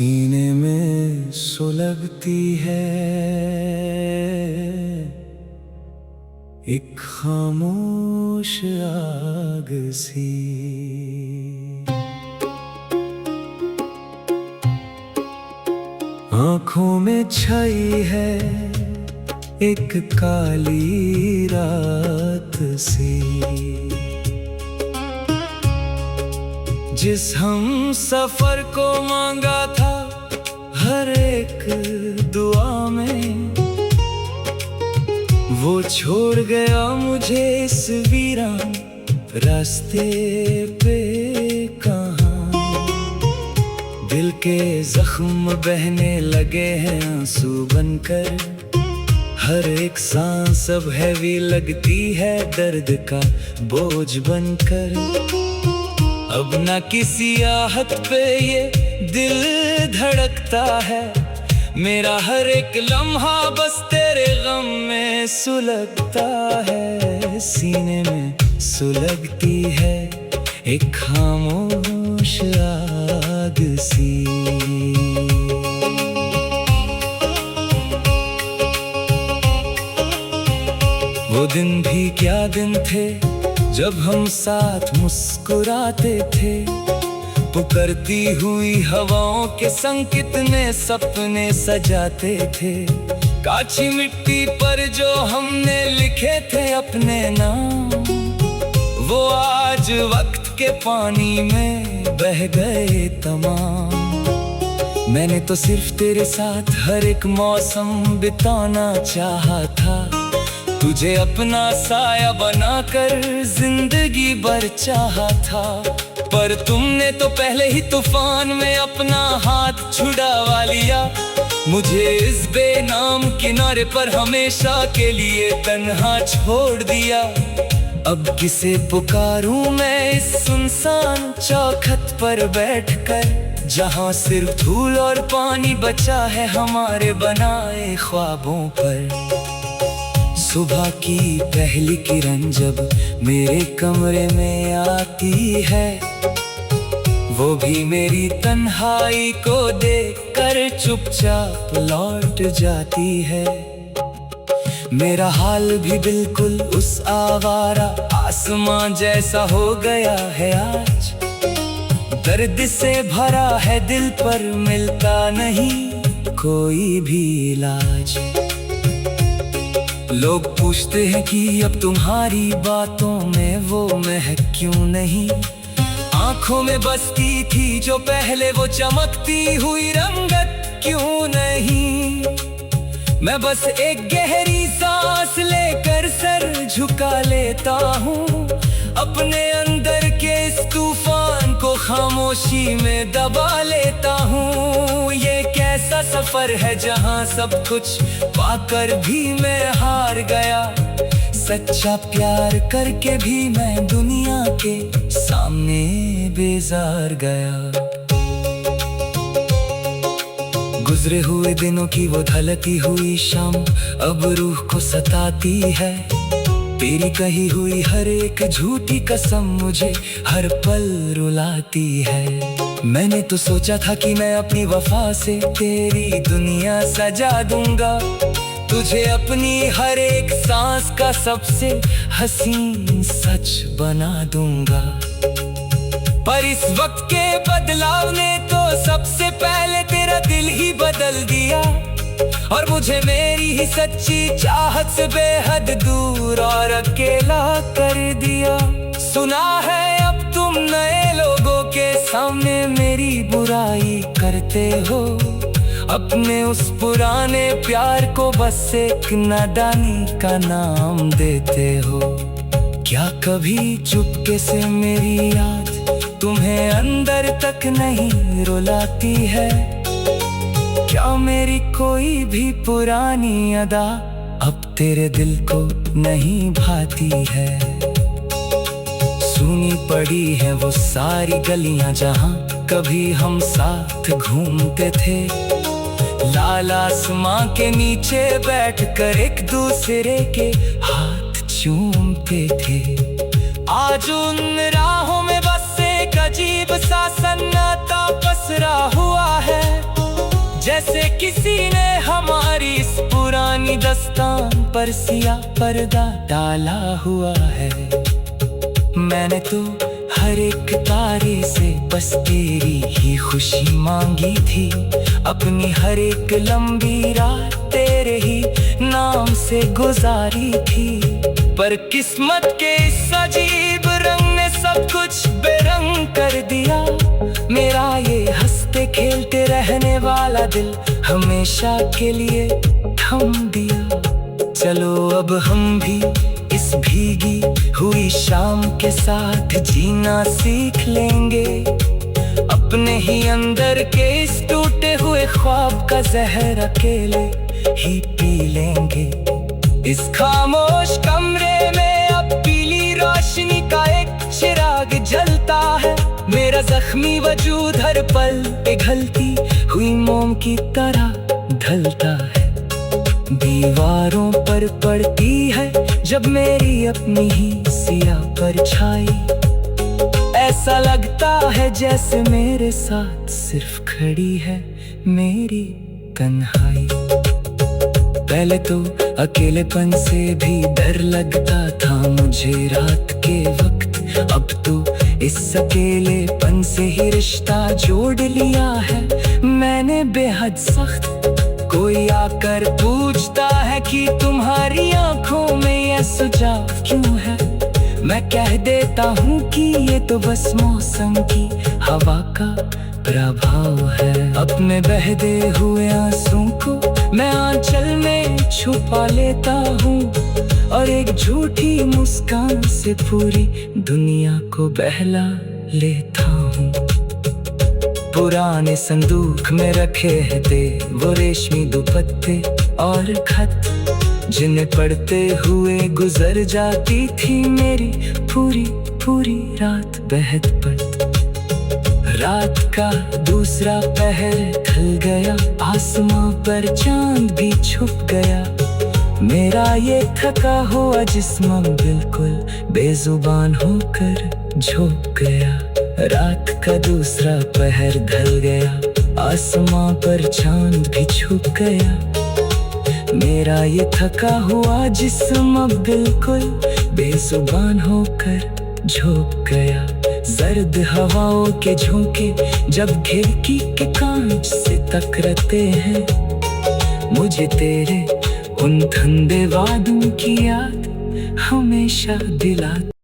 सीने में सुलगती है एक खामोश आग सी। आँखों में छाई है एक काली रात सी। जिस हम सफर को मांगा था हर एक दुआ में, वो छोड़ गया मुझे इस वीरान रास्ते पे। कहाँ दिल के जख्म बहने लगे हैं आंसू बनकर, हर एक सांस अब हैवी लगती है दर्द का बोझ बनकर। अब ना किसी आहट पे ये दिल धड़कता है, मेरा हर एक लम्हा बस तेरे गम में सुलगता है। सीने में सुलगती है एक खामोश आग सी। वो दिन भी क्या दिन थे जब हम साथ मुस्कुराते थे, पुकारती हुई हवाओं के संग कितने सपने सजाते थे। काची मिट्टी पर जो हमने लिखे थे अपने नाम, वो आज वक्त के पानी में बह गए तमाम। मैंने तो सिर्फ तेरे साथ हर एक मौसम बिताना चाहा था, तुझे अपना साया बनाकर जिंदगी भर चाहा था। पर तुमने तो पहले ही तूफान में अपना हाथ छुड़ावा लिया, मुझे इस बेनाम किनारे पर हमेशा के लिए तन्हा छोड़ दिया। अब किसे पुकारूं मैं इस सुनसान चौखट पर बैठकर, जहां सिर्फ धूल और पानी बचा है हमारे बनाए ख्वाबों पर। सुबह की पहली किरण जब मेरे कमरे में आती है, वो भी मेरी तन्हाई को देखकर चुपचाप लौट जाती है। मेरा हाल भी बिल्कुल उस आवारा आसमां जैसा हो गया है आज। दर्द से भरा है दिल पर मिलता नहीं कोई भी इलाज। लोग पूछते हैं कि अब तुम्हारी बातों में वो महक क्यों नहीं, आंखों में बसती थी जो पहले वो चमकती हुई रंगत क्यों नहीं। मैं बस एक गहरी सांस लेकर सर झुका लेता हूँ, अपने अंदर के इस तूफान को खामोशी में दबा लेता हूँ। ये कैसा सफर है जहाँ सब कुछ पाकर भी मैं हार गया, सच्चा प्यार करके भी मैं दुनिया के सामने बेजार गया। गुजरे हुए दिनों की वो ढलती हुई शाम अब रूह को सताती है, तेरी कही हुई हर एक झूठी कसम मुझे हर पल रुलाती है। मैंने तो सोचा था कि मैं अपनी वफा से तेरी दुनिया सजा दूंगा, तुझे अपनी हर एक सांस का सबसे हसीन सच बना दूंगा। पर इस वक्त के बदलाव ने तो सबसे पहले तेरा दिल ही बदल दिया, और मुझे मेरी ही सच्ची चाहत से बेहद दूर और अकेला कर दिया। सुना है अब तुम नए लोगों के सामने मेरी बुराई करते हो, अपने उस पुराने प्यार को बस एक नादानी का नाम देते हो। क्या कभी चुपके से मेरी याद तुम्हें अंदर तक नहीं रुलाती है? क्या मेरी कोई भी पुरानी अदा अब तेरे दिल को नहीं भाती है? सुनी पड़ी है वो सारी गलियां जहां कभी हम साथ घूमते थे, लाल आसमां के नीचे बैठकर एक दूसरे के हाथ चूमते थे। आज उन राहों में बस एक अजीब सा सन्नाटा पसरा हुआ है, पर सियाह पर्दा डाला हुआ है। मैंने तो हर एक तारे से बस तेरी ही खुशी मांगी थी। अपनी हर एक लंबी रात तेरे ही नाम से गुजारी थी। पर किस्मत के इस अजीब रंग ने सब कुछ बेरंग कर दिया। मेरा ये हंसते खेलते रहने वाला दिल हमेशा के लिए थम दिया। चलो अब हम भी इस भीगी हुई शाम के साथ जीना सीख लेंगे। अपने ही अंदर के इस टूटे हुए ख्वाब का जहर अकेले ही पी लेंगे। इस खामोश कमरे में अब पीली रोशनी का एक चिराग जलता है। मेरा जख्मी वजूद हर पल पिघलती हुई मोम की तरह ढलता है। दीवारों पर पड़ती है जब मेरी अपनी ही सियाह परछाई। ऐसा लगता है जैसे मेरे साथ सिर्फ खड़ी है मेरी तन्हाई। पहले तो अकेलेपन से भी डर लगता था मुझे रात के वक्त। अब तो इस अकेलेपन से ही रिश्ता जोड़ लिया है मैंने बेहद सख्त। कोई आकर पूछता है कि तुम्हारी आंखों में ये सुझाव क्यों है। मैं कह देता हूँ कि ये तो बस मौसम की हवा का प्रभाव है। अपने बहते हुए आंसू को मैं आंचल में छुपा लेता हूँ और एक झूठी मुस्कान से पूरी दुनिया को बहला लेता हूँ। पुराने संदूक में रखे हैं वो रेशमी दुपट्टे और खत, जिन्हें पढ़ते हुए गुजर जाती थी मेरी पूरी पूरी रात बेहद पढ़। रात का दूसरा पहर ढल गया, आसमां पर चांद भी छुप गया। मेरा ये थका हुआ जिस्म बिल्कुल बेजुबान होकर झुक गया। रात का दूसरा पहर ढल गया, आसमां पर चांद भी छुप गया। मेरा ये थका हुआ जिस्म बिल्कुल बेजुबान होकर झुक गया। सर्द हवाओं के झोंके जब खिड़की के कांच से टकराते हैं, मुझे तेरे उन ठंडे वादों की याद हमेशा दिलाती।